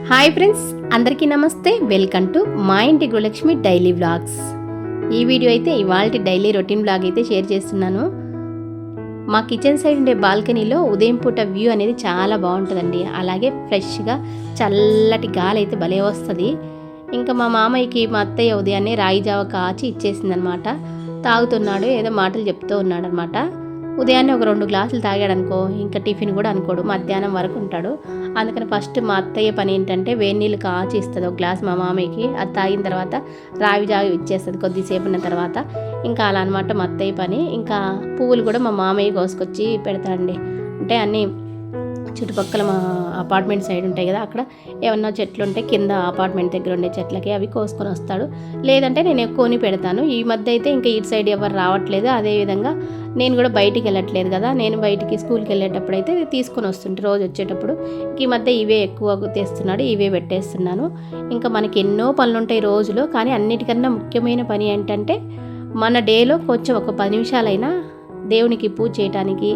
Hi friends, అందరికీ నమస్తే. Welcome to మా ఇంటి గృహలక్ష్మి డైలీ వ్లాగ్స్. ఈ వీడియో అయితే ఇవాళ డైలీ రొటీన్ వ్లాగ్ అయితే షేర్ చేస్తున్నాను. మా కిచెన్ సైడ్ ఉండే బాల్కనీలో ఉదయం పూట వ్యూ అనేది చాలా బాగుంటుందండి. అలాగే ఫ్రెష్గా చల్లటి గాలి అయితే భలే వస్తుంది. ఇంకా మా మామయ్యకి మా అత్తయ్య ఉదయాన్నే రాగి జావ కాచి ఇచ్చేసిందనమాట. తాగుతున్నాడు, ఏదో మాటలు చెప్తూ ఉన్నాడు అనమాట. ఉదయాన్నే ఒక 2 గ్లాసులు తాగాడనుకో ఇంకా టిఫిన్ కూడా అనుకోడు, మధ్యాహ్నం వరకు ఉంటాడు. అందుకని ఫస్ట్ మా అత్తయ్య పని ఏంటంటే వేడి నీళ్ళు కాచి ఇస్తుంది ఒక గ్లాస్ మా మామయ్యకి. అది తాగిన తర్వాత రావి జావి ఇచ్చేస్తుంది కొద్దిసేపు ఉన్న తర్వాత. ఇంకా అలా అనమాట మా అత్తయ్య పని. ఇంకా పువ్వులు కూడా మా మామయ్య కోసుకొచ్చి పెడతాడండి. అంటే అన్నీ చుట్టుపక్కల మా అపార్ట్మెంట్ సైడ్ ఉంటాయి కదా, అక్కడ ఏమన్నా చెట్లు ఉంటే కింద అపార్ట్మెంట్ దగ్గర ఉండే చెట్లకి అవి కోసుకొని వస్తాడు. లేదంటే నేను ఎక్కువని పెడతాను. ఈ మధ్య అయితే ఇంకా ఇటు సైడ్ ఎవరు రావట్లేదు. అదేవిధంగా నేను కూడా బయటికి వెళ్ళట్లేదు కదా, నేను బయటికి స్కూల్కి వెళ్ళేటప్పుడు అయితే తీసుకొని వస్తుంటే రోజు వచ్చేటప్పుడు. ఈ మధ్య ఇవే ఎక్కువ తెస్తున్నాడు, ఇవే పెట్టేస్తున్నాను. ఇంకా మనకి ఎన్నో పనులు ఉంటాయి రోజులో, కానీ అన్నిటికన్నా ముఖ్యమైన పని ఏంటంటే మన డేలో కొంచెం ఒక 10 నిమిషాలైనా దేవునికి పూజ చేయటానికి,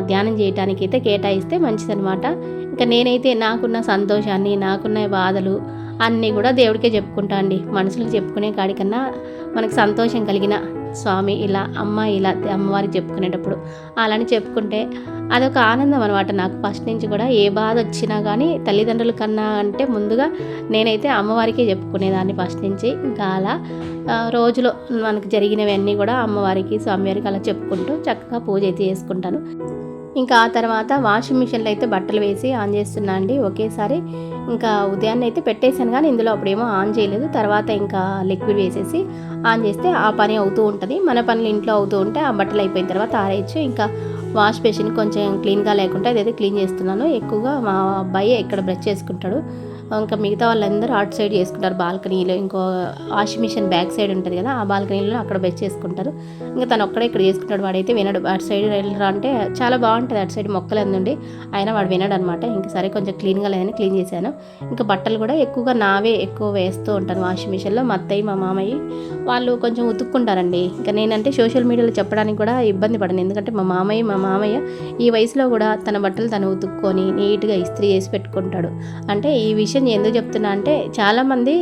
ధ్యానం చేయటానికి అయితే కేటాయిస్తే మంచిదనమాట. ఇంకా నేనైతే నాకున్న సంతోషాన్ని, నాకున్న బాధలు అన్నీ కూడా దేవుడికే చెప్పుకుంటా అండి. మనుషులకు చెప్పుకునే కాడికన్నా మనకు సంతోషం కలిగిన స్వామి ఇలా, అమ్మ ఇలా అమ్మవారికి చెప్పుకునేటప్పుడు అలాని చెప్పుకుంటే అదొక ఆనందం అనమాట. నాకు ఫస్ట్ నుంచి కూడా ఏ బాధ వచ్చినా కానీ తల్లిదండ్రుల కన్నా అంటే ముందుగా నేనైతే అమ్మవారికే చెప్పుకునేదాన్ని ఫస్ట్ నుంచి. ఇంకా అలా రోజులో మనకు జరిగినవన్నీ కూడా అమ్మవారికి, స్వామివారికి అలా చెప్పుకుంటూ చక్కగా పూజ అయితే చేసుకుంటాను. ఇంకా ఆ తర్వాత వాషింగ్ మిషన్లో అయితే బట్టలు వేసి ఆన్ చేస్తున్నా అండి ఒకేసారి. ఇంకా ఉదయాన్నే అయితే పెట్టేశాను, కానీ ఇందులో అప్పుడేమో ఆన్ చేయలేదు. తర్వాత ఇంకా లిక్విడ్ వేసేసి ఆన్ చేస్తే ఆ పని అవుతూ ఉంటుంది. మన పనులు ఇంట్లో అవుతూ ఉంటే ఆ బట్టలు అయిపోయిన తర్వాత ఆరేయచ్చు. ఇంకా వాష్ బేసిన్ కొంచెం క్లీన్గా లేకుండా అదైతే క్లీన్ చేస్తున్నాను. ఎక్కువగా మా అబ్బాయి ఇక్కడ బ్రష్ చేసుకుంటాడు. ఇంకా మిగతా వాళ్ళందరూ అటు సైడ్ చేసుకుంటారు బాల్కనీలో. ఇంకో వాషింగ్ మిషన్ బ్యాక్ సైడ్ ఉంటుంది కదా, ఆ బాల్కనీలో అక్కడ బ్రష్ చేసుకుంటారు. ఇంకా తను ఒక్కడే ఇక్కడ చేసుకుంటాడు. వాడైతే వినడు. అటు సైడ్ వెళ్ళరా అంటే చాలా బాగుంటుంది అటు సైడ్ మొక్కలు అందుండి, అయినా వాడు వినడు అనమాట. ఇంకా సరే కొంచెం క్లీన్గా లేదని క్లీన్ చేశాను. ఇంకా బట్టలు కూడా ఎక్కువగా నావే ఎక్కువ వేస్తూ ఉంటాను వాషింగ్ మిషన్లో. మా అత్తయ్య మా మామయ్య వాళ్ళు కొంచెం ఉతుక్కుంటారండి. ఇంకా నేనంటే సోషల్ మీడియాలో చెప్పడానికి కూడా ఇబ్బంది పడను, ఎందుకంటే మా మామయ్య ఈ వయసులో కూడా తన బట్టలు తను ఉతుక్కొని నీట్గా ఇస్త్రీ చేసి పెట్టుకుంటాడు. అంటే ఈ విషయం ఎందుకు చెప్తున్నా అంటే, చాలామంది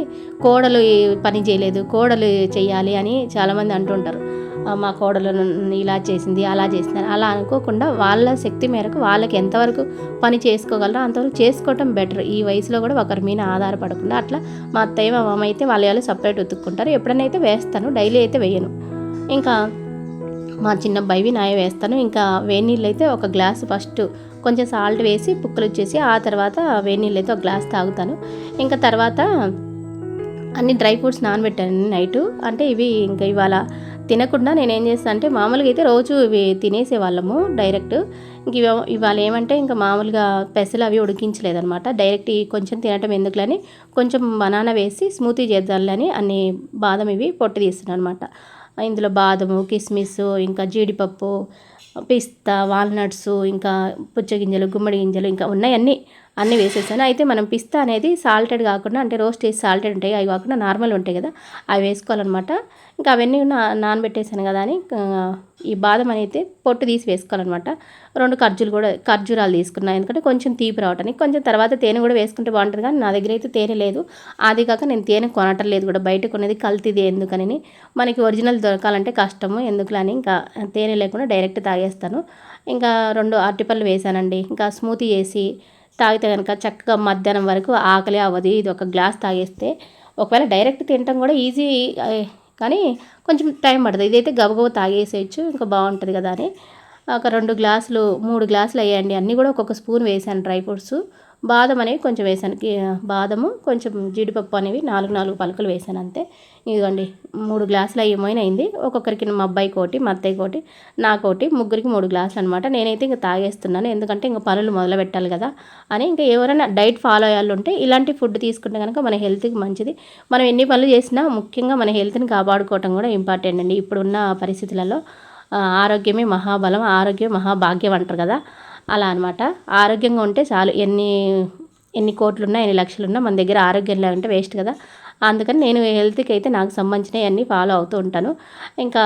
కోడలు పని చేయలేదు, కోడలు చెయ్యాలి అని చాలామంది అంటుంటారు. మా కోడలు ఇలా చేసింది, అలా చేసింది అలా అనుకోకుండా వాళ్ళ శక్తి మేరకు వాళ్ళకి ఎంతవరకు పని చేసుకోగలరో అంతవరకు చేసుకోవటం బెటర్. ఈ వయసులో కూడా ఒకరి మీద ఆధారపడకుండా అట్లా మా అత్తయ్య మా మామ అయితే వాళ్ళు సపరేట్ ఉతుక్కుంటారు. ఎప్పుడైనా అయితే వేస్తాను, డైలీ అయితే వేయను. ఇంకా మా చిన్న అబ్బాయివి నాయ వేస్తాను. ఇంకా వేడి నీళ్ళు అయితే ఒక గ్లాసు ఫస్ట్ కొంచెం సాల్ట్ వేసి పుక్కలు వచ్చేసి ఆ తర్వాత వేడి నీళ్ళు అయితే ఒక గ్లాస్ తాగుతాను. ఇంకా తర్వాత అన్ని డ్రై ఫ్రూట్స్ నానబెట్టాను నైటు. అంటే ఇవి ఇంకా ఇవాళ తినకుండా నేనేం చేస్తాను అంటే, మామూలుగా అయితే రోజు ఇవి తినేసేవాళ్ళము డైరెక్ట్. ఇంక ఇవాళ ఏమంటే ఇంకా మామూలుగా పెసలు అవి ఉడికించలేదనమాట. డైరెక్ట్ కొంచెం తినటం ఎందుకులని కొంచెం బనానా వేసి స్మూతీ చేద్దాంలని అన్ని బాదం ఇవి పొట్టు తీస్తున్నాను అనమాట. ఇందులో బాదము, కిస్మిస్, ఇంకా జీడిపప్పు, పిస్తా, వాల్నట్స్, ఇంకా పుచ్చగింజలు, గుమ్మడి గింజలు ఇంకా ఉన్నాయి అన్నీ వేసేసాను. అయితే మనం పిస్తా అనేది సాల్టెడ్ కాకుండా, అంటే రోస్ట్ చేసి సాల్టెడ్ ఉంటాయి, అవి కాకుండా నార్మల్ ఉంటాయి కదా, అవి వేసుకోవాలన్నమాట. ఇంకా అవన్నీ నానబెట్టేసాను కదా అని ఈ బాదం అనేది పొట్టు తీసి వేసుకోవాలన్నమాట. 2 ఖర్జూరాలు తీసుకున్నాను, ఎందుకంటే కొంచెం తీపి రావటానికి. కొంచెం తర్వాత తేనె కూడా వేసుకుంటే బాగుంటుంది, కానీ నా దగ్గర అయితే తేనె లేదు. అది కాక నేను తేనె కొనటం లేదు కూడా, బయట కొనేది కల్తీది ఎందుకని, మనకి ఒరిజినల్ దొరకాలంటే కష్టము ఎందుకులని ఇంకా తేనె లేకుండా డైరెక్ట్ తాగేస్తాను. ఇంకా 2 అరటిపళ్ళు వేసానండి. ఇంకా స్మూతీ చేసి తాగితే కనుక చక్కగా మధ్యాహ్నం వరకు ఆకలి అవ్వదు. ఇది ఒక గ్లాస్ తాగేస్తే, ఒకవేళ డైరెక్ట్ తినటం కూడా ఈజీ, కానీ కొంచెం టైం పడుతుంది. ఇదైతే గబగబా తాగేసేయచ్చు, ఇంకా బాగుంటుంది కదా అని ఒక 3 గ్లాసులు అయ్యాయండి. అన్నీ కూడా ఒక్కొక్క స్పూన్ వేసాను. డ్రై ఫ్రూట్స్, బాదం అనేవి కొంచెం వేసాను. బాదము కొంచెం జీడిపప్పు అనేవి 4 పలుకులు వేసాను అంతే. ఇదిగోండి 3 గ్లాసులు అయింది. ఒక్కొక్కరికి మా అబ్బాయికి ఒకటి, మా అత్తయ్యకి ఒకటి, నాకోటి, ముగ్గురికి 3 గ్లాసులు అనమాట. నేనైతే ఇంకా తాగేస్తున్నాను, ఎందుకంటే ఇంకా పనులు మొదలు పెట్టాలి కదా అని. ఇంకా ఎవరైనా డైట్ ఫాలో అయ్యాలి ఉంటే ఇలాంటి ఫుడ్ తీసుకుంటే కనుక మన హెల్త్కి మంచిది. మనం ఎన్ని పనులు చేసినా ముఖ్యంగా మన హెల్త్ని కాపాడుకోవటం కూడా ఇంపార్టెంట్ అండి. ఇప్పుడున్న పరిస్థితులలో ఆరోగ్యమే మహాబలం, ఆరోగ్యం మహాభాగ్యం అంటారు కదా, అలా అనమాట. ఆరోగ్యంగా ఉంటే చాలు. ఎన్ని కోట్లున్నా, ఎన్ని లక్షలున్నా మన దగ్గర ఆరోగ్యం లేకుంటే వేస్ట్ కదా. అందుకని నేను హెల్త్కి అయితే నాకు సంబంధించినవి అన్నీ ఫాలో అవుతూ ఉంటాను. ఇంకా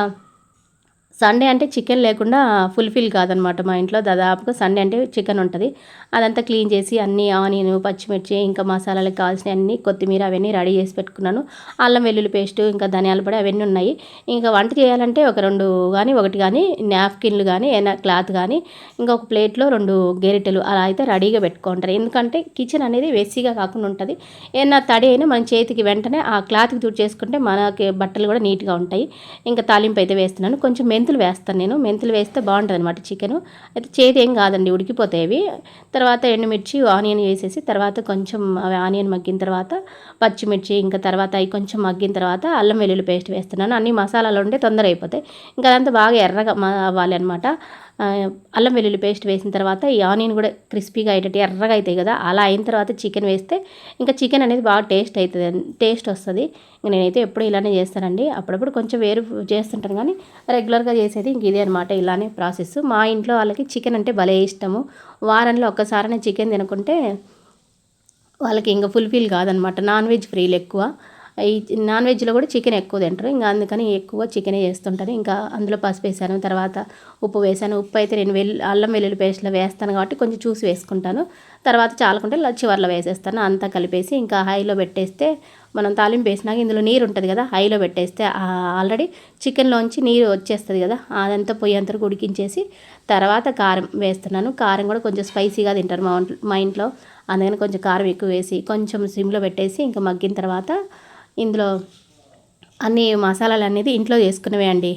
సండే అంటే చికెన్ లేకుండా ఫుల్ఫిల్ కాదనమాట మా ఇంట్లో. దాదాపుగా సండే అంటే చికెన్ ఉంటుంది. అదంతా క్లీన్ చేసి అన్నీ ఆనియన్, పచ్చిమిర్చి, ఇంకా మసాలాలకు కావాల్సినవి అన్నీ, కొత్తిమీర అవన్నీ రెడీ చేసి పెట్టుకున్నాను. అల్లం వెల్లుల్లి పేస్టు, ఇంకా ధనియాల పొడి అవన్నీ ఉన్నాయి. ఇంకా వంట చేయాలంటే ఒక 2 కానీ, 1 కానీ నాప్కిన్లు కానీ, ఏదైనా క్లాత్ కానీ, ఇంకా ఒక ప్లేట్లో 2 గెరిటెలు అలా అయితే రెడీగా పెట్టుకుంటారు. ఎందుకంటే కిచెన్ అనేది వెస్సీగా కాకుండా ఉంటుంది. ఏదైనా తడి అయినా మన చేతికి వెంటనే ఆ క్లాత్కి తుడిచేసుకుంటే మనకి బట్టలు కూడా నీట్గా ఉంటాయి. ఇంకా తాలింపు అయితే వేస్తున్నాను. కొంచెం మెంతులు వేస్తాను నేను. మెంతులు వేస్తే బాగుంటుంది అనమాట చికెను. అయితే చేదు ఏం కాదండి, ఉడికిపోతాయి అవి. తర్వాత ఎండుమిర్చి, ఆనియన్ వేసేసి తర్వాత కొంచెం అవి ఆనియన్ మగ్గిన తర్వాత పచ్చిమిర్చి, ఇంకా తర్వాత అవి కొంచెం మగ్గిన తర్వాత అల్లం వెల్లుల్లి పేస్ట్ వేస్తున్నాను. అన్ని మసాలాలు ఉంటే తొందర అయిపోతాయి. ఇంకా అదంతా బాగా ఎర్రగా అవ్వాలి అనమాట. అల్లం వెల్లుల్లి పేస్ట్ వేసిన తర్వాత ఈ ఆనియన్ కూడా క్రిస్పీగా అయ్యేటట్టు ఎర్రగా అవుతాయి కదా, అలా అయిన తర్వాత చికెన్ వేస్తే ఇంకా చికెన్ అనేది బాగా టేస్ట్ వస్తుంది. ఇంక నేనైతే ఎప్పుడు ఇలానే చేస్తానండి. అప్పుడప్పుడు కొంచెం వేరు చేస్తుంటాను, కానీ రెగ్యులర్గా చేసేది ఇంక ఇదే అనమాట. ఇలానే ప్రాసెస్. మా ఇంట్లో వాళ్ళకి చికెన్ అంటే భలే ఇష్టము. వారంలో ఒక్కసారైనా చికెన్ తినకుంటే వాళ్ళకి ఇంకా ఫుల్ఫిల్ కాదనమాట. నాన్ వెజ్ ఫ్రీలు ఎక్కువ. ఈ నాన్ వెజ్లో కూడా చికెన్ ఎక్కువ తింటారు. ఇంకా అందుకని ఎక్కువ చికెనే చేస్తుంటాను. ఇంకా అందులో పసుపు వేసాను, తర్వాత ఉప్పు వేసాను. ఉప్పు అయితే నేను అల్లం వెల్లుల్లి పేస్ట్లో వేస్తాను కాబట్టి కొంచెం చూసి వేసుకుంటాను. తర్వాత చాలకుంటే చివర్లో వేసేస్తాను. అంతా కలిపేసి ఇంకా హైలో పెట్టేస్తే, మనం తాలింపు వేసినాక ఇందులో నీరు ఉంటుంది కదా, హైలో పెట్టేస్తే ఆల్రెడీ చికెన్లోంచి నీరు వచ్చేస్తుంది కదా, అదంతా పొయ్యి అంతా ఉడికించేసి తర్వాత కారం వేస్తున్నాను. కారం కూడా కొంచెం స్పైసీగా తింటారు మా ఇంట్లో. అందుకని కొంచెం కారం ఎక్కువ వేసి కొంచెం సిమ్లో పెట్టేసి ఇంకా మగ్గిన తర్వాత ఇందులో అన్ని మసాలాలు అనేది ఇంట్లో చేసుకునేవే అండి.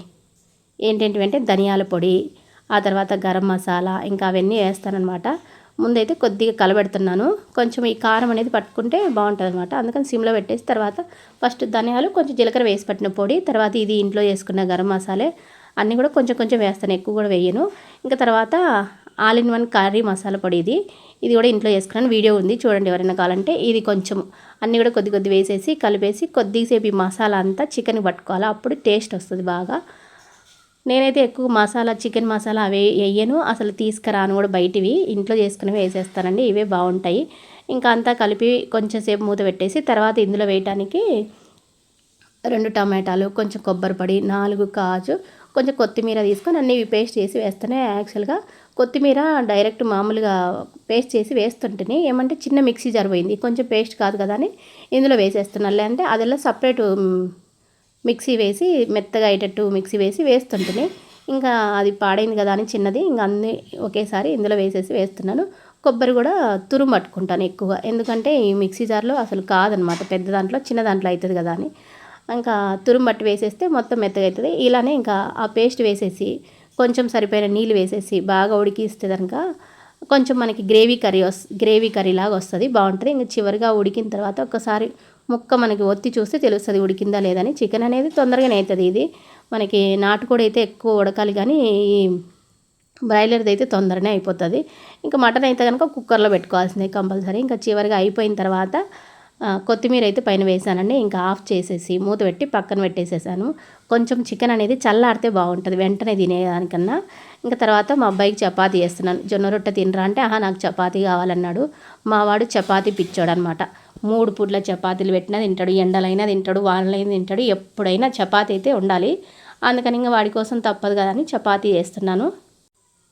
ఏంటేంటివి అంటే ధనియాల పొడి, ఆ తర్వాత గరం మసాలా, ఇంకా అవన్నీ వేస్తానన్నమాట. ముందైతే కొద్దిగా కలబెడుతున్నాను. కొంచెం ఈ కారం అనేది పట్టుకుంటే బాగుంటుంది అనమాట. అందుకని సిమ్లో పెట్టేసి తర్వాత ఫస్ట్ ధనియాలు, కొంచెం జీలకర్ర వేసి పట్టిన పొడి, తర్వాత ఇది ఇంట్లో చేసుకున్న గరం మసాలే అన్నీ కూడా కొంచెం కొంచెం వేస్తాను, ఎక్కువ కూడా వేయను. ఇంకా తర్వాత all in one curry masala పొడి, ఇది కూడా ఇంట్లో చేసుకున్నాను. వీడియో ఉంది చూడండి ఎవరైనా కావాలంటే. ఇది కొంచెం అన్నీ కూడా కొద్ది కొద్ది వేసేసి కలిపేసి కొద్దిసేపు ఈ మసాలా అంతా చికెన్ పట్టుకోవాలి, అప్పుడు టేస్ట్ వస్తుంది బాగా. నేనైతే ఎక్కువ చికెన్ మసాలా అవి వేయను, అసలు తీసుకురాను కూడా బయటివి. ఇంట్లో చేసుకునేవి వేసేస్తానండి, ఇవే బాగుంటాయి. ఇంకా అంతా కలిపి కొంచెం సేపు మూత పెట్టేసి తర్వాత ఇందులో వేయటానికి 2 టమాటాలు, కొంచెం కొబ్బరి పొడి, 4 కాజు, కొంచెం కొత్తిమీర తీసుకొని అన్నీ పేస్ట్ చేసి వేస్తేనే. యాక్చువల్గా కొత్తిమీర డైరెక్ట్ మామూలుగా పేస్ట్ చేసి వేస్తుంటేనే ఏమంటే చిన్న మిక్సీ జరిపోయింది, కొంచెం పేస్ట్ కాదు కదా అని ఇందులో వేసేస్తున్నాను. లేదంటే అదెలా సపరేటు మిక్సీ వేసి మెత్తగా అయ్యేటట్టు మిక్సీ వేసి వేస్తుంటేనే ఇంకా అది పాడైంది కదా అని చిన్నది ఇంకా అన్నీ ఒకేసారి ఇందులో వేస్తున్నాను. కొబ్బరి కూడా తురుము పట్టుకుంటాను ఎక్కువ, ఎందుకంటే ఈ మిక్సీ జార్లో అసలు కాదనమాట, పెద్ద దాంట్లో చిన్న దాంట్లో అవుతుంది కదా అని. ఇంకా తురుము బట్టి వేసేస్తే మొత్తం మెత్తగా అవుతుంది. ఇలానే ఇంకా ఆ పేస్ట్ వేసేసి కొంచెం సరిపోయిన నీళ్ళు వేసేసి బాగా ఉడికిస్తే కనుక కొంచెం మనకి గ్రేవీ కర్రీ లాగా వస్తుంది, బాగుంటుంది. ఇంకా చివరిగా ఉడికిన తర్వాత ఒకసారి ముక్క మనకి ఒత్తి చూస్తే తెలుస్తుంది ఉడికిందా లేదని. చికెన్ అనేది తొందరగానే అవుతుంది. ఇది మనకి నాటుకోడి అయితే ఎక్కువ ఉడకాలి, కానీ ఈ బ్రాయిలర్ది అయితే తొందరనే అయిపోతుంది. ఇంకా మటన్ అయితే కనుక కుక్కర్లో పెట్టుకోవాల్సిందే కంపల్సరీ. ఇంకా చివరిగా అయిపోయిన తర్వాత కొత్తిమీర అయితే పైన వేసానండి. ఇంకా ఆఫ్ చేసేసి మూత పెట్టి పక్కన పెట్టేసేసాను. కొంచెం చికెన్ అనేది చల్లారితే బాగుంటుంది వెంటనే తినేదానికన్నా. ఇంకా తర్వాత మా అబ్బాయికి చపాతీ చేస్తున్నాను. జొన్న రొట్టె తినరా అంటే నాకు చపాతీ కావాలన్నాడు. మా వాడు చపాతీ పిచ్చోడు అనమాట. 3 పూట్ల చపాతీలు పెట్టినా తింటాడు, ఎండలైనా తింటాడు, వానలైనా తింటాడు, ఎప్పుడైనా చపాతీ అయితే ఉండాలి. అందుకని ఇంకా వాడి కోసం తప్పదు కదా అని చపాతీ చేస్తున్నాను.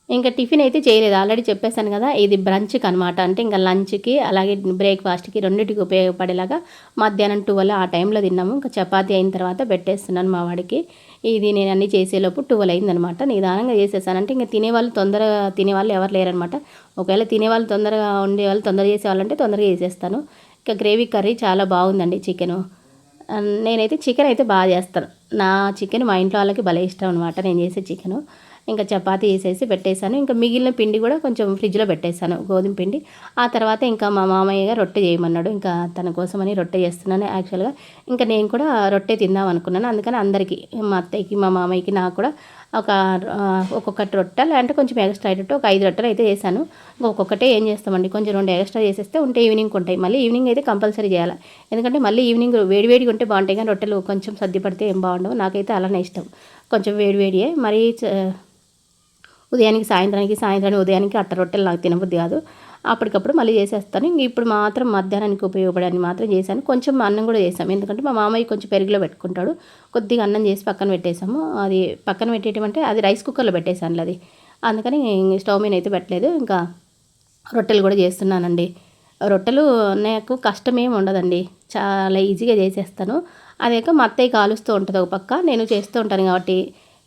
ఇంకా టిఫిన్ అయితే చేయలేదు, ఆల్రెడీ చెప్పేశాను కదా, ఇది బ్రంచ్కి అనమాట. అంటే ఇంకా లంచ్కి అలాగే బ్రేక్ఫాస్ట్కి రెండింటికి ఉపయోగపడేలాగా మధ్యాహ్నం 12 ఆ టైంలో తిన్నాము. ఇంకా చపాతీ అయిన తర్వాత పెట్టేస్తున్నాను మా వాడికి. ఇది నేను అన్నీ చేసేలోపు 12 అయిందనమాట. నిదానంగా చేసేసానంటే ఇంకా తినేవాళ్ళు ఎవరు లేరనమాట. ఒకవేళ తినేవాళ్ళు తొందరగా ఉండేవాళ్ళు, తొందరగా చేసేవాళ్ళంటే తొందరగా చేసేస్తాను. ఇంకా గ్రేవీ కర్రీ చాలా బాగుందండి చికెను. నేనైతే చికెన్ అయితే బాగా చేస్తాను. నా చికెన్ మా ఇంట్లో వాళ్ళకి భలే ఇష్టం అనమాట నేను చేసే చికెను. ఇంకా చపాతీ వేసేసి పెట్టేశాను. ఇంకా మిగిలిన పిండి కూడా కొంచెం ఫ్రిడ్జ్లో పెట్టేశాను, గోధుమ పిండి. ఆ తర్వాత ఇంకా మా మామయ్య రొట్టె చేయమన్నాడు. ఇంకా తన కోసమని రొట్టె చేస్తున్నాను. యాక్చువల్గా ఇంకా నేను కూడా రొట్టె తిందాం అనుకున్నాను. అందుకని అందరికీ, మా అత్తయ్యకి, మా మామయ్యకి, నాకు కూడా ఒక్కొక్కటి రొట్టె, లేదంటే కొంచెం ఎక్స్ట్రా అయ్యేటట్టు ఒక 5 రొట్టెలు అయితే చేశాను. ఒక్కొక్కటే ఏం చేస్తామండి, కొంచెం 2 ఎక్స్ట్రా చేసేస్తే ఉంటే ఈవినింగ్ ఉంటాయి. మళ్ళీ ఈవినింగ్ అయితే కంపల్సరీ చేయాలి, ఎందుకంటే మళ్ళీ ఈవినింగ్ వేడివేడిగా ఉంటే బాగుంటాయి, కానీ రొట్టెలు కొంచెం సర్ది పడితే ఏం బాగుండవు. నాకైతే అలానే ఇష్టం, కొంచెం వేడివేడియే. మరీ ఉదయానికి సాయంత్రానికి ఉదయానికి అట్ట రొట్టెలు నాకు తినబుద్ధి కాదు. అప్పటికప్పుడు మళ్ళీ చేసేస్తాను. ఇంక ఇప్పుడు మాత్రం మధ్యాహ్నానికి ఉపయోగపడని మాత్రం చేశాను. కొంచెం అన్నం కూడా చేసాం, ఎందుకంటే మా మామయ్య కొంచెం పెరుగులో పెట్టుకుంటాడు. కొద్దిగా అన్నం చేసి పక్కన పెట్టేసాము. అది పక్కన పెట్టేయటం అంటే అది రైస్ కుక్కర్లో పెట్టేశాను అది, అందుకని స్టవ్ మీద అయితే పెట్టలేదు. ఇంకా రొట్టెలు కూడా చేస్తున్నానండి. రొట్టెలు నాకు కష్టమేమి ఉండదండి, చాలా ఈజీగా చేసేస్తాను. అదేక మా అత్తయ్య కాలుస్తూ ఉంటుంది ఒక పక్క, నేను చేస్తూ ఉంటాను కాబట్టి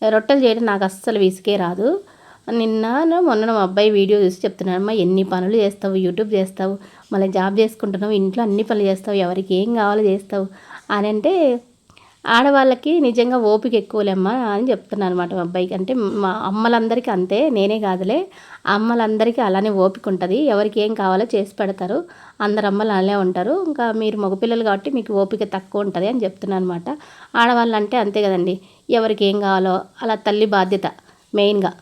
రొట్టెలు చేయడం నాకు అస్సలు విసిగే రాదు. మొన్న మా అబ్బాయి వీడియో చూసి చెప్తున్నాడు, అమ్మ ఎన్ని పనులు చేస్తావు, యూట్యూబ్ చేస్తావు, మళ్ళీ జాబ్ చేసుకుంటున్నావు, ఇంట్లో అన్ని పనులు చేస్తావు, ఎవరికి ఏం కావాలో చేస్తావు అని అంటే, ఆడవాళ్ళకి నిజంగా ఓపిక ఎక్కువలేమ్మా అని చెప్తున్నాను అనమాట మా అబ్బాయికి. అంటే మా అమ్మలందరికీ అంతే, నేనే కాదులే, అమ్మలందరికీ అలానే ఓపిక ఉంటుంది, ఎవరికి ఏం కావాలో చేసి పెడతారు, అందరు అమ్మలు అలానే ఉంటారు, ఇంకా మీరు మగపిల్లలు కాబట్టి మీకు ఓపిక తక్కువ ఉంటుంది అని చెప్తున్నాను అనమాట. ఆడవాళ్ళు అంటే అంతే కదండి, ఎవరికి ఏం కావాలో అలా తల్లి బాధ్యత మెయిన్గా,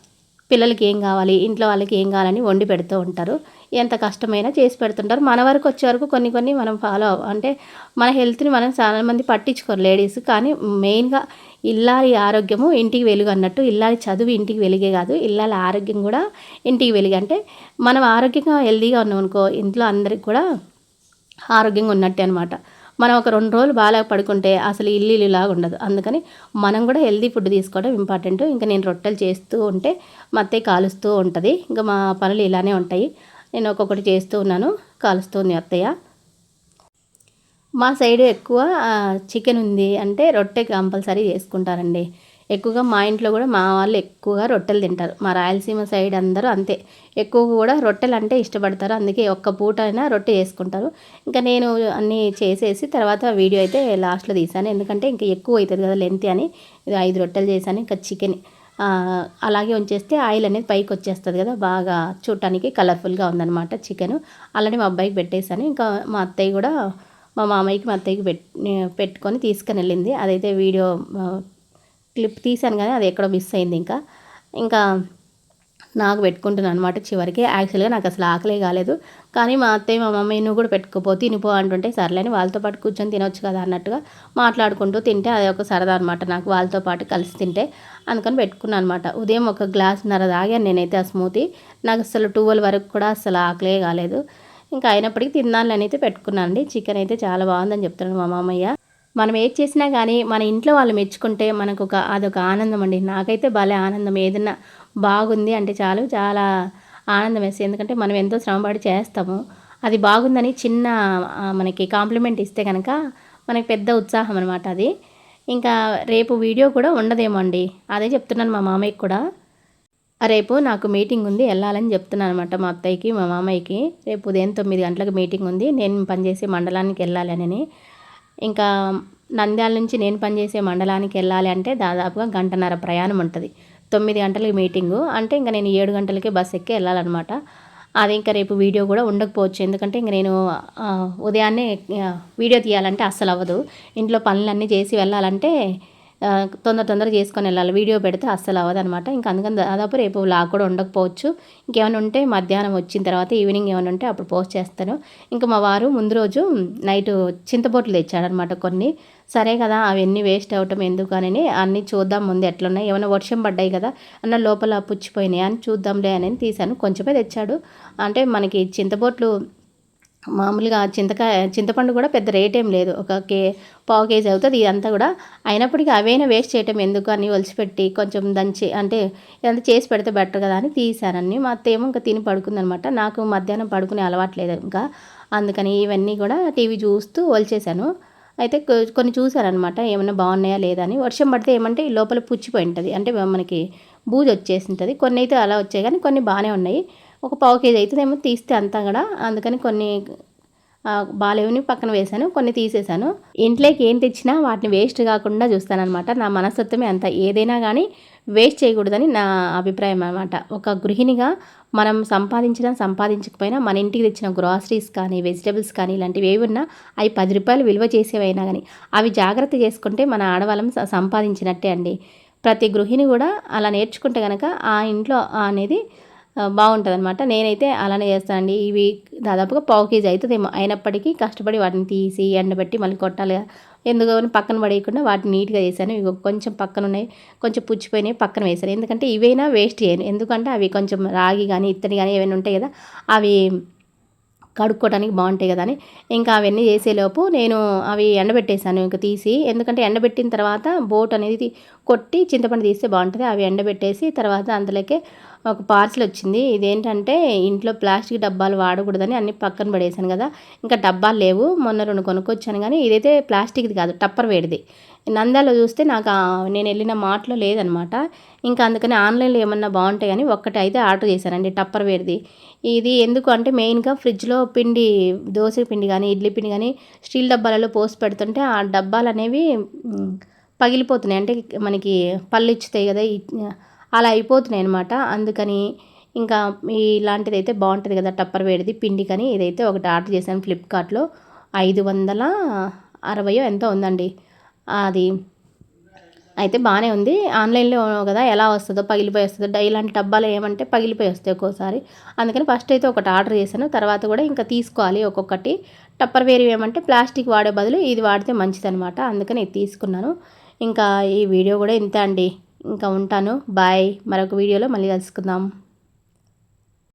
పిల్లలకి ఏం కావాలి, ఇంట్లో వాళ్ళకి ఏం కావాలని వండి పెడుతూ ఉంటారు, ఎంత కష్టమైనా చేసి పెడుతుంటారు. మన వరకు వచ్చే వరకు కొన్ని మనం ఫాలో అంటే మన హెల్త్ని మనం చాలామంది పట్టించుకోరు లేడీస్, కానీ మెయిన్గా ఇల్లాలి ఆరోగ్యము ఇంటికి వెలుగు అన్నట్టు, ఇల్లాలి చదువు ఇంటికి వెలిగే కాదు, ఇల్లాలి ఆరోగ్యం కూడా ఇంటికి వెలుగు. అంటే మనం ఆరోగ్యంగా హెల్తీగా ఉన్నాం అనుకో, ఇంట్లో అందరికి కూడా ఆరోగ్యంగా ఉన్నట్టే అనమాట. మనం ఒక 2 రోజులు బాగా పడుకుంటే అసలు ఇల్లులాగా ఉండదు. అందుకని మనం కూడా హెల్తీ ఫుడ్ తీసుకోవడం ఇంపార్టెంట్. ఇంకా నేను రొట్టెలు చేస్తూ ఉంటే మా అత్తయ్య కాలుస్తూ ఉంటుంది. ఇంకా మా పనులు ఇలానే ఉంటాయి, నేను ఒక్కొక్కటి చేస్తూ ఉన్నాను, కాలుస్తుంది అత్తయ్య. మా సైడ్ ఎక్కువ చికెన్ ఉంది అంటే రొట్టె కంపల్సరీ చేసుకుంటారండి. ఎక్కువగా మా ఇంట్లో కూడా మా వాళ్ళు ఎక్కువగా రొట్టెలు తింటారు. మా రాయలసీమ సైడ్ అందరూ అంతే, ఎక్కువగా కూడా రొట్టెలు అంటే ఇష్టపడతారు. అందుకే ఒక్క పూట అయినా రొట్టె చేసుకుంటారు. ఇంకా నేను అన్నీ చేసేసి తర్వాత వీడియో అయితే లాస్ట్లో తీసాను, ఎందుకంటే ఇంకా ఎక్కువ అవుతుంది కదా లెంత్ అని. ఇది 5 రొట్టెలు చేశాను. ఇంకా చికెన్ అలాగే ఉంచేస్తే ఆయిల్ అనేది పైకి వచ్చేస్తుంది కదా, బాగా చూడటానికి కలర్ఫుల్గా ఉందన్నమాట చికెన్. అలానే మా అబ్బాయికి పెట్టేశాను. ఇంకా మా అత్తయ్య కూడా మా మామయ్యకి మా అత్తయ్యకి పెట్టుకొని తీసుకొని వెళ్ళింది. అదైతే వీడియో క్లిప్ తీశాను కానీ అది ఎక్కడో మిస్ అయింది. ఇంకా నాకు పెట్టుకుంటున్నాను అనమాట చివరికి. యాక్చువల్గా నాకు అసలు ఆకలే కాలేదు, కానీ మా అత్తయ్య మా మమ్మీ నువ్వు కూడా పెట్టుకోపో తినిపో అంటుంటే సర్లేని వాళ్ళతో పాటు కూర్చొని తినొచ్చు కదా అన్నట్టుగా మాట్లాడుకుంటూ తింటే అది ఒక సరదా అనమాట నాకు, వాళ్ళతో పాటు కలిసి తింటే. అందుకని పెట్టుకున్నాను అనమాట. ఉదయం 1 గ్లాసున్నర తాగాను నేనైతే ఆ స్మూతీ. నాకు అసలు 12 వరకు కూడా అసలు ఆకలే కాలేదు. ఇంకా అయినప్పటికీ తిన్నాను అయితే పెట్టుకున్నాను అండి. చికెన్ అయితే చాలా బాగుందని చెప్తున్నాను మా మామయ్య. మనం ఏది చేసినా కానీ మన ఇంట్లో వాళ్ళు మెచ్చుకుంటే మనకు అదొక ఆనందం అండి. నాకైతే భలే ఆనందం, ఏదన్నా బాగుంది అంటే చాలు, చాలా ఆనందం వేస్తుంది. ఎందుకంటే మనం ఎంతో శ్రమపడి చేస్తాము, అది బాగుందని చిన్న మనకి కాంప్లిమెంట్ ఇస్తే కనుక మనకి పెద్ద ఉత్సాహం అనమాట అది. ఇంకా రేపు వీడియో కూడా ఉండదేమో అండి, అదే చెప్తున్నాను మా మామయ్యకి కూడా. రేపు నాకు మీటింగ్ ఉంది, వెళ్ళాలని చెప్తున్నాను అనమాట మా అత్తయ్యకి మా మామయ్యకి. రేపు ఉదయం 9 గంటలకు మీటింగ్ ఉంది, నేను పనిచేసే మండలానికి వెళ్ళాలని. ఇంకా నంద్యాల నుంచి నేను పనిచేసే మండలానికి వెళ్ళాలి అంటే దాదాపుగా 1.5 గంటల ప్రయాణం ఉంటుంది. 9 గంటలకి మీటింగు అంటే ఇంకా నేను 7 గంటలకే బస్ ఎక్కి వెళ్ళాలన్నమాట. అది ఇంకా రేపు వీడియో కూడా ఉండకపోవచ్చు, ఎందుకంటే ఇంక నేను ఉదయాన్నే వీడియో తీయాలంటే అస్సలు అవ్వదు. ఇంట్లో పనులన్నీ చేసి వెళ్ళాలంటే తొందరగా చేసుకొని వెళ్ళాలి, వీడియో పెడితే అస్సలు అవ్వదనమాట. ఇంకా అందుకని దాదాపు రేపు వ్లాగ్ కూడా ఉండకపోవచ్చు. ఇంకేమైనా ఉంటే మధ్యాహ్నం వచ్చిన తర్వాత ఈవినింగ్ ఏమైనా ఉంటే అప్పుడు పోస్ట్ చేస్తాను. ఇంకా మా వారు ముందు రోజు నైట్ చింతపొట్లు తెచ్చాడనమాట కొన్ని. సరే కదా అవన్నీ వేస్ట్ అవటం ఎందుకు అని అన్నీ చూద్దాం ముందు ఎట్లున్నాయి, ఏమైనా వర్షం పడ్డాయి కదా అన్న లోపల పుచ్చిపోయినాయి అని చూద్దాంలే అని తీశాను. కొంచెమే తెచ్చాడు, అంటే మనకి చింతపొట్లు మామూలుగా చింతపండు కూడా పెద్ద రేట్ ఏం లేదు, ఒక పావు కేజీ అవుతుంది ఇదంతా కూడా. అయినప్పటికీ అవైనా వేస్ట్ చేయటం ఎందుకు అని ఒలిచిపెట్టి కొంచెం దంచి అంటే ఇదంతా చేసి పెడితే బెటర్ కదా అని తీసానని. మా అత్త ఏమో ఇంకా తిని పడుకుందనమాట. నాకు మధ్యాహ్నం పడుకునే అలవాట్లేదు ఇంకా, అందుకని ఇవన్నీ కూడా టీవీ చూస్తూ ఒలిచేసాను. అయితే కొన్ని చూసారనమాట ఏమైనా బాగున్నాయా లేదా అని. వర్షం పడితే ఏమంటే ఈ లోపల పుచ్చిపోయి ఉంటుంది, అంటే మనకి బూజు వచ్చేసి ఉంటుంది. కొన్ని అయితే అలా వచ్చాయి కానీ కొన్ని బాగానే ఉన్నాయి. ఒక పావు కేజీ అవుతుందేమో తీస్తే అంతా కూడా, అందుకని కొన్ని బాలేవుని పక్కన వేశాను, కొన్ని తీసేశాను. ఇంట్లోకి ఏం తెచ్చినా వాటిని వేస్ట్ కాకుండా చూస్తానన్నమాట. నా మనస్తత్వమే అంత, ఏదైనా కానీ వేస్ట్ చేయకూడదని నా అభిప్రాయం అనమాట. ఒక గృహిణిగా మనం సంపాదించకపోయినా మన ఇంటికి తెచ్చిన గ్రాసరీస్ కానీ వెజిటబుల్స్ కానీ ఇలాంటివి ఏవి ఉన్నా అవి 10 రూపాయలు విలువ చేసేవైనా కానీ అవి జాగ్రత్త చేసుకుంటే మన ఆడవాళ్ళం సంపాదించినట్టే అండి. ప్రతి గృహిణి కూడా అలా నేర్చుకుంటే కనుక ఆ ఇంట్లో అనేది బాగుంటుంది అనమాట. నేనైతే అలానే చేస్తానండి. ఇవి దాదాపుగా పావు కేజీ అవుతుందేమో, అయినప్పటికీ కష్టపడి వాటిని తీసి ఎండబెట్టి మళ్ళీ కొట్టాలి, ఎందుకో పక్కన పడేయకుండా వాటిని నీట్గా చేశాను. ఇవి కొంచెం పక్కన ఉన్నాయి, కొంచెం పుచ్చిపోయినాయి పక్కన వేశాను. ఎందుకంటే ఇవైనా వేస్ట్ చేయను, ఎందుకంటే అవి కొంచెం రాగి కానీ ఇత్తడి కానీ ఏమైనా ఉంటాయి కదా, అవి కడుక్కోవడానికి బాగుంటాయి కదా అని ఇంకా అవన్నీ చేసేలోపు నేను అవి ఎండబెట్టేశాను ఇంకా తీసి. ఎందుకంటే ఎండబెట్టిన తర్వాత బోట్ అనేది కొట్టి చింతపండు తీస్తే బాగుంటుంది. అవి ఎండబెట్టేసి తర్వాత అందులోకే ఒక పార్సిల్ వచ్చింది. ఇదేంటంటే ఇంట్లో ప్లాస్టిక్ డబ్బాలు వాడకూడదని అన్ని పక్కన పడేసాను కదా, ఇంకా డబ్బాలు లేవు. మొన్న 2 కొనుక్కొచ్చాను కానీ ఇదైతే ప్లాస్టిక్ది కాదు, టప్పర్ వేడిది. నంద్యాలలో చూస్తే నాకు నేను వెళ్ళిన మార్ట్లో లేదనమాట. ఇంకా అందుకని ఆన్లైన్లో ఏమన్నా బాగుంటాయని ఒక్కటి అయితే ఆర్డర్ చేశానండి, టప్పర్ వేడిది. ఇది ఎందుకు అంటే మెయిన్గా ఫ్రిడ్జ్లో పిండి, దోశ పిండి కానీ ఇడ్లీ పిండి కానీ స్టీల్ డబ్బాలలో పోసి పెడుతుంటే ఆ డబ్బాలు అనేవి పగిలిపోతున్నాయి. అంటే మనకి పళ్ళు ఇచ్చుతాయి కదా, అలా అయిపోతున్నాయి అనమాట. అందుకని ఇంకా ఇలాంటిది అయితే బాగుంటుంది కదా టప్పర్ వేడిది పిండి. కానీ ఇదైతే ఒకటి ఆర్డర్ చేశాను ఫ్లిప్కార్ట్లో. 560 ఎంతో ఉందండి అది. అయితే బాగానే ఉంది. ఆన్లైన్లో కదా ఎలా వస్తుందో, పగిలిపోయి వస్తుందో, ఇలాంటి డబ్బాలు ఏమంటే పగిలిపోయి వస్తాయి ఒక్కోసారి. అందుకని ఫస్ట్ అయితే ఒకటి ఆర్డర్ చేశాను, తర్వాత కూడా ఇంకా తీసుకోవాలి ఒక్కొక్కటి. టప్పర్ వేరు ఏమంటే ప్లాస్టిక్ వాడే బదులు ఇది వాడితే మంచిదనమాట, అందుకని ఇది తీసుకున్నాను. ఇంకా ఈ వీడియో కూడా ఇంతే అండి. ఇంకా ఉంటాను, బాయ్. మరొక వీడియోలో మళ్ళీ కలుసుకుందాం.